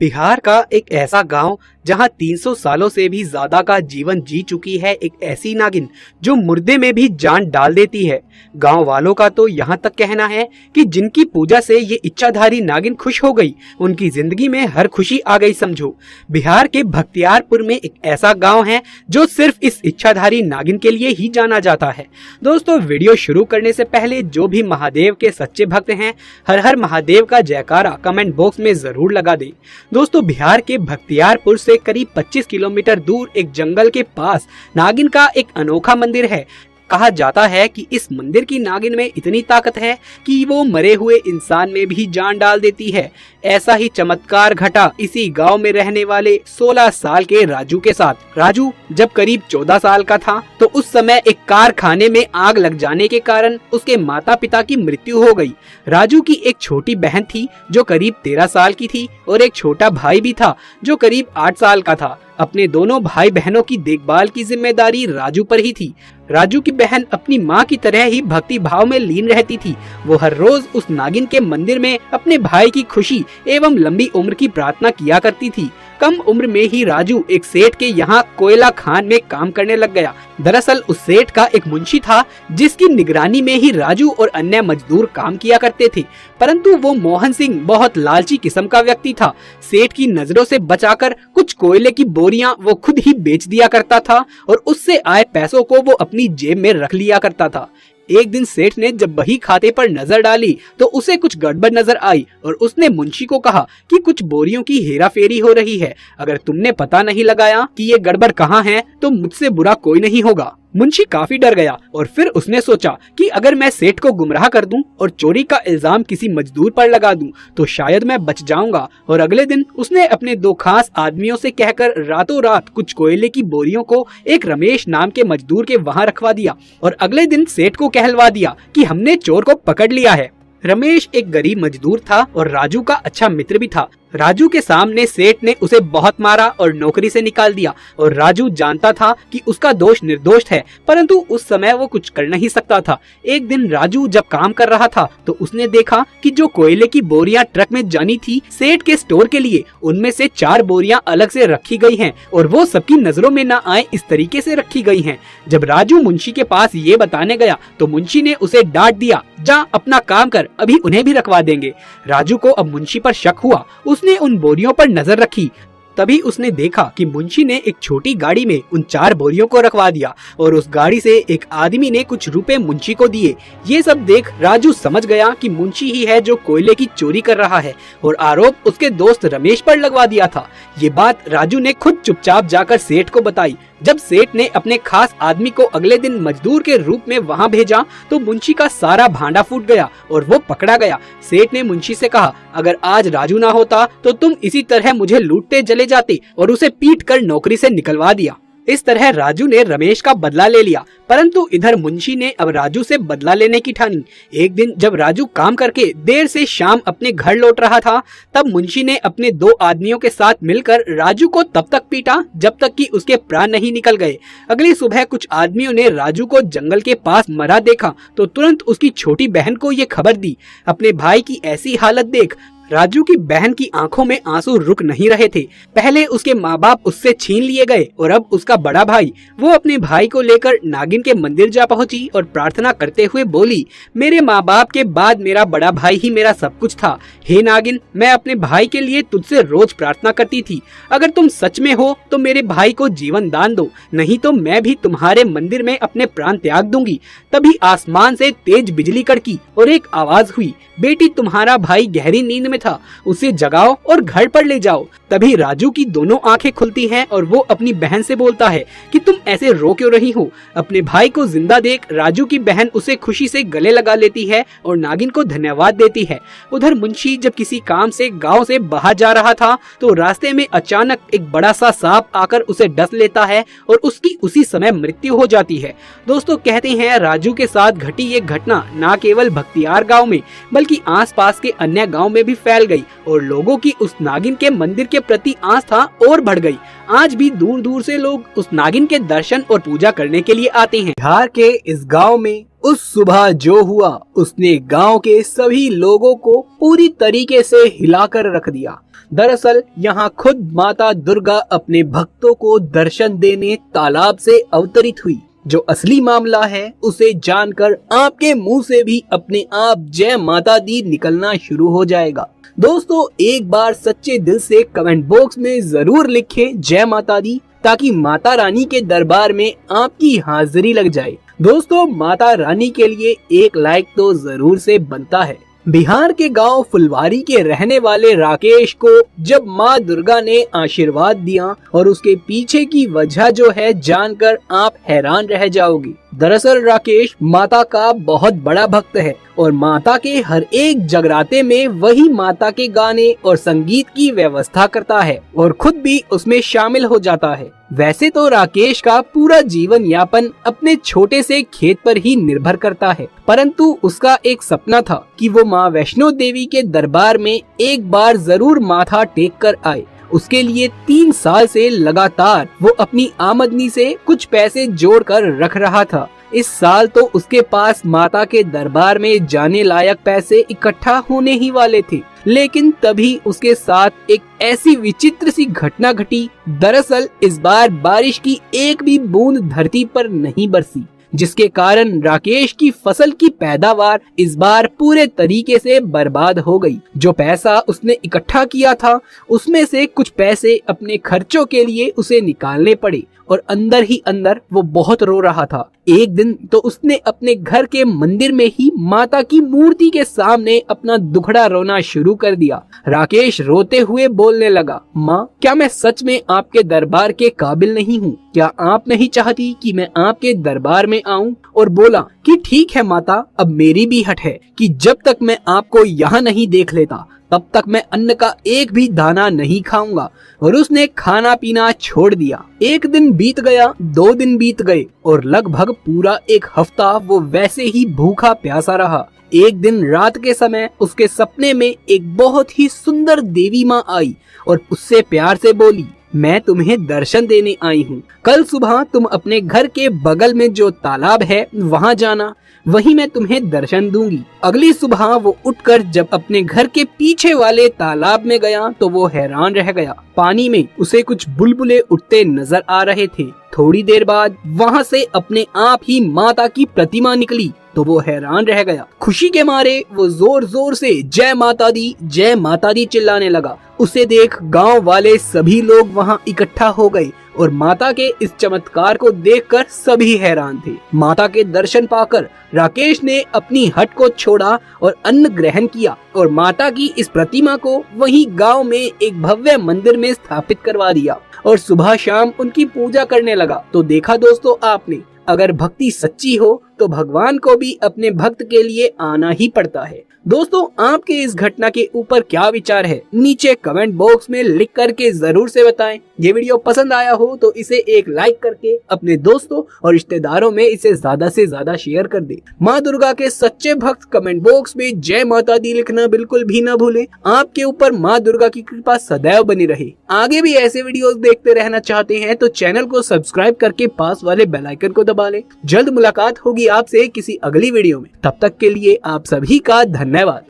बिहार का एक ऐसा गांव जहां 300 सालों से भी ज्यादा का जीवन जी चुकी है एक ऐसी नागिन जो मुर्दे में भी जान डाल देती है। गांव वालों का तो यहाँ तक कहना है कि जिनकी पूजा से ये इच्छाधारी नागिन खुश हो गई, उनकी जिंदगी में हर खुशी आ गई समझो। बिहार के बख्तियारपुर में एक ऐसा गाँव है जो सिर्फ इस इच्छाधारी नागिन के लिए ही जाना जाता है। दोस्तों, वीडियो शुरू करने से पहले जो भी महादेव के सच्चे भक्त हैं, हर हर महादेव का जयकारा कमेंट बॉक्स में जरूर लगा दें। दोस्तों, बिहार के बख्तियारपुर से करीब 25 किलोमीटर दूर एक जंगल के पास नागिन का एक अनोखा मंदिर है। कहा जाता है कि इस मंदिर की नागिन में इतनी ताकत है कि वो मरे हुए इंसान में भी जान डाल देती है। ऐसा ही चमत्कार घटा इसी गांव में रहने वाले 16 साल के राजू के साथ। राजू जब करीब 14 साल का था तो उस समय एक कारखाने में आग लग जाने के कारण उसके माता पिता की मृत्यु हो गई। राजू की एक छोटी बहन थी जो करीब 13 साल की थी और एक छोटा भाई भी था जो करीब 8 साल का था। अपने दोनों भाई बहनों की देखभाल की जिम्मेदारी राजू पर ही थी। राजू की बहन अपनी माँ की तरह ही भक्ति भाव में लीन रहती थी। वो हर रोज उस नागिन के मंदिर में अपने भाई की खुशी एवं लंबी उम्र की प्रार्थना किया करती थी। कम उम्र में ही राजू एक सेठ के यहाँ कोयला खान में काम करने लग गया। दरअसल उस सेठ का एक मुंशी था जिसकी निगरानी में ही राजू और अन्य मजदूर काम किया करते थे। परंतु वो मोहन सिंह बहुत लालची किस्म का व्यक्ति था। सेठ की नजरों से बचाकर कुछ कोयले की बोरियां वो खुद ही बेच दिया करता था और उससे आए पैसों को वो अपनी जेब में रख लिया करता था। एक दिन सेठ ने जब बही खाते पर नजर डाली तो उसे कुछ गड़बड़ नजर आई और उसने मुंशी को कहा कि कुछ बोरियों की हेराफेरी हो रही है। अगर तुमने पता नहीं लगाया कि ये गड़बड़ कहाँ है तो मुझसे बुरा कोई नहीं होगा। मुंशी काफी डर गया और फिर उसने सोचा कि अगर मैं सेठ को गुमराह कर दूं और चोरी का इल्जाम किसी मजदूर पर लगा दूं तो शायद मैं बच जाऊंगा। और अगले दिन उसने अपने 2 खास आदमियों से कहकर रातों रात कुछ कोयले की बोरियों को एक रमेश नाम के मजदूर के वहां रखवा दिया और अगले दिन सेठ को कहलवा दिया कि हमने चोर को पकड़ लिया है। रमेश एक गरीब मजदूर था और राजू का अच्छा मित्र भी था। राजू के सामने सेठ ने उसे बहुत मारा और नौकरी से निकाल दिया और राजू जानता था कि उसका दोष निर्दोष है, परंतु उस समय वो कुछ कर नहीं सकता था। एक दिन राजू जब काम कर रहा था तो उसने देखा कि जो कोयले की बोरियां ट्रक में जानी थी सेठ के स्टोर के लिए, उनमें से 4 बोरियां अलग से रखी गई हैं और वो सबकी नजरों में न आए इस तरीके से रखी गई हैं। जब राजू मुंशी के पास ये बताने गया तो मुंशी ने उसे डांट दिया, जा अपना काम कर, अभी उन्हें भी रखवा देंगे। राजू को अब मुंशी पर शक हुआ। उसने उन बोरियों पर नजर रखी। तभी उसने देखा कि मुंशी ने एक छोटी गाड़ी में उन 4 बोरियों को रखवा दिया और उस गाड़ी से एक आदमी ने कुछ रुपए मुंशी को दिए। ये सब देख राजू समझ गया कि मुंशी ही है जो कोयले की चोरी कर रहा है और आरोप उसके दोस्त रमेश पर लगवा दिया था। ये बात राजू ने खुद चुपचाप जाकर सेठ को बताई। जब सेठ ने अपने खास आदमी को अगले दिन मजदूर के रूप में वहां भेजा तो मुंशी का सारा भांडा फूट गया और वो पकड़ा गया। सेठ ने मुंशी से कहा, अगर आज राजू ना होता तो तुम इसी तरह मुझे लूटते चले जाते, और उसे पीट कर नौकरी से निकलवा दिया। इस तरह राजू ने रमेश का बदला ले लिया, परंतु इधर मुंशी ने अब राजू से बदला लेने की ठानी। एक दिन जब राजू काम करके देर से शाम अपने घर लौट रहा था तब मुंशी ने अपने 2 आदमियों के साथ मिलकर राजू को तब तक पीटा जब तक कि उसके प्राण नहीं निकल गए। अगली सुबह कुछ आदमियों ने राजू को जंगल के पास मरा देखा तो तुरंत उसकी छोटी बहन को ये खबर दी। अपने भाई की ऐसी हालत देख राजू की बहन की आंखों में आंसू रुक नहीं रहे थे। पहले उसके माँ बाप उससे छीन लिए गए और अब उसका बड़ा भाई, वो अपने भाई को लेकर नागिन के मंदिर जा पहुंची और प्रार्थना करते हुए बोली, मेरे माँ बाप के बाद मेरा बड़ा भाई ही मेरा सब कुछ था। हे नागिन, मैं अपने भाई के लिए तुझसे रोज प्रार्थना करती थी। अगर तुम सच में हो तो मेरे भाई को जीवन दान दो, नहीं तो मैं भी तुम्हारे मंदिर में अपने प्राण त्याग दूंगी। तभी आसमान से तेज बिजली कड़की और एक आवाज हुई, बेटी तुम्हारा भाई गहरी नींद में था, उसे जगाओ और घर पर ले जाओ। तभी राजू की दोनों आंखें खुलती हैं और वो अपनी बहन से बोलता है कि तुम ऐसे रो क्यों रही हो। अपने भाई को जिंदा देख राजू की बहन उसे खुशी से गले लगा लेती है और नागिन को धन्यवाद देती है। उधर मुंशी जब किसी काम से गांव से बाहर जा रहा था तो रास्ते में अचानक एक बड़ा सा सांप आकर उसे डस लेता है और उसकी उसी समय मृत्यु हो जाती है। दोस्तों, कहते हैं राजू के साथ घटी ये घटना न केवल बख्तियार गाँव में बल्कि आसपास के अन्य गाँव में भी फैल गई और लोगों की उस नागिन के मंदिर के प्रति आस्था और बढ़ गई। आज भी दूर दूर से लोग उस नागिन के दर्शन और पूजा करने के लिए आते हैं। बिहार के इस गांव में उस सुबह जो हुआ उसने गांव के सभी लोगों को पूरी तरीके से हिलाकर रख दिया। दरअसल यहाँ खुद माता दुर्गा अपने भक्तों को दर्शन देने तालाब से अवतरित हुई। जो असली मामला है उसे जानकर आपके मुंह से भी अपने आप जय माता दी निकलना शुरू हो जाएगा। दोस्तों एक बार सच्चे दिल से कमेंट बॉक्स में जरूर लिखें जय माता दी, ताकि माता रानी के दरबार में आपकी हाजिरी लग जाए। दोस्तों माता रानी के लिए एक लाइक तो जरूर से बनता है। बिहार के गांव फुलवारी के रहने वाले राकेश को जब माँ दुर्गा ने आशीर्वाद दिया और उसके पीछे की वजह जो है जानकर आप हैरान रह जाओगे। दरअसल राकेश माता का बहुत बड़ा भक्त है और माता के हर एक जगराते में वही माता के गाने और संगीत की व्यवस्था करता है और खुद भी उसमें शामिल हो जाता है। वैसे तो राकेश का पूरा जीवन यापन अपने छोटे से खेत पर ही निर्भर करता है, परंतु उसका एक सपना था कि वो माँ वैष्णो देवी के दरबार में एक बार जरूर माथा टेक कर आए। उसके लिए 3 साल से लगातार वो अपनी आमदनी से कुछ पैसे जोड़कर रख रहा था। इस साल तो उसके पास माता के दरबार में जाने लायक पैसे इकट्ठा होने ही वाले थे, लेकिन तभी उसके साथ एक ऐसी विचित्र सी घटना घटी। दरअसल इस बार बारिश की एक भी बूंद धरती पर नहीं बरसी, जिसके कारण राकेश की फसल की पैदावार इस बार पूरे तरीके से बर्बाद हो गई। जो पैसा उसने इकट्ठा किया था उसमें से कुछ पैसे अपने खर्चों के लिए उसे निकालने पड़े और अंदर ही अंदर वो बहुत रो रहा था। एक दिन तो उसने अपने घर के मंदिर में ही माता की मूर्ति के सामने अपना दुखड़ा रोना शुरू कर दिया। राकेश रोते हुए बोलने लगा, माँ क्या मैं सच में आपके दरबार के काबिल नहीं हूँ? क्या आप नहीं चाहती कि मैं आपके दरबार में आऊँ? और बोला कि ठीक है माता, अब मेरी भी हट है कि जब तक मैं आपको यहाँ नहीं देख लेता तब तक मैं अन्न का एक भी दाना नहीं खाऊंगा। और उसने खाना पीना छोड़ दिया। एक दिन बीत गया, 2 दिन बीत गए और लगभग पूरा 1 हफ्ता वो वैसे ही भूखा प्यासा रहा। एक दिन रात के समय उसके सपने में एक बहुत ही सुंदर देवी माँ आई और उससे प्यार से बोली, मैं तुम्हें दर्शन देने आई हूँ। कल सुबह तुम अपने घर के बगल में जो तालाब है वहाँ जाना, वहीं मैं तुम्हें दर्शन दूंगी। अगली सुबह वो उठकर जब अपने घर के पीछे वाले तालाब में गया तो वो हैरान रह गया। पानी में उसे कुछ बुलबुले उठते नजर आ रहे थे। थोड़ी देर बाद वहाँ से अपने आप ही माता की प्रतिमा निकली तो वो हैरान रह गया। खुशी के मारे वो जोर जोर से जय माता दी चिल्लाने लगा। उसे देख गांव वाले सभी लोग वहां इकट्ठा हो गए और माता के इस चमत्कार को देखकर सभी हैरान थे। माता के दर्शन पाकर राकेश ने अपनी हट को छोड़ा और अन्न ग्रहण किया और माता की इस प्रतिमा को वहीं गांव में एक भव्य मंदिर में स्थापित करवा दिया और सुबह शाम उनकी पूजा करने लगा। तो देखा दोस्तों आपने, अगर भक्ति सच्ची हो तो भगवान को भी अपने भक्त के लिए आना ही पड़ता है। दोस्तों आपके इस घटना के ऊपर क्या विचार है नीचे कमेंट बॉक्स में लिख करके जरूर से बताएं। ये वीडियो पसंद आया हो तो इसे एक लाइक करके अपने दोस्तों और रिश्तेदारों में इसे ज्यादा से ज्यादा शेयर कर दे। माँ दुर्गा के सच्चे भक्त कमेंट बॉक्स में जय माता दी लिखना बिल्कुल भी न भूलें। आपके ऊपर माँ दुर्गा की कृपा सदैव बनी रहे। आगे भी ऐसे वीडियोस देखते रहना चाहते हैं तो चैनल को सब्सक्राइब करके पास वाले बेल आइकन को दबा लें। जल्द मुलाकात होगी आपसे किसी अगली वीडियो में। तब तक के लिए आप सभी का धन्यवाद।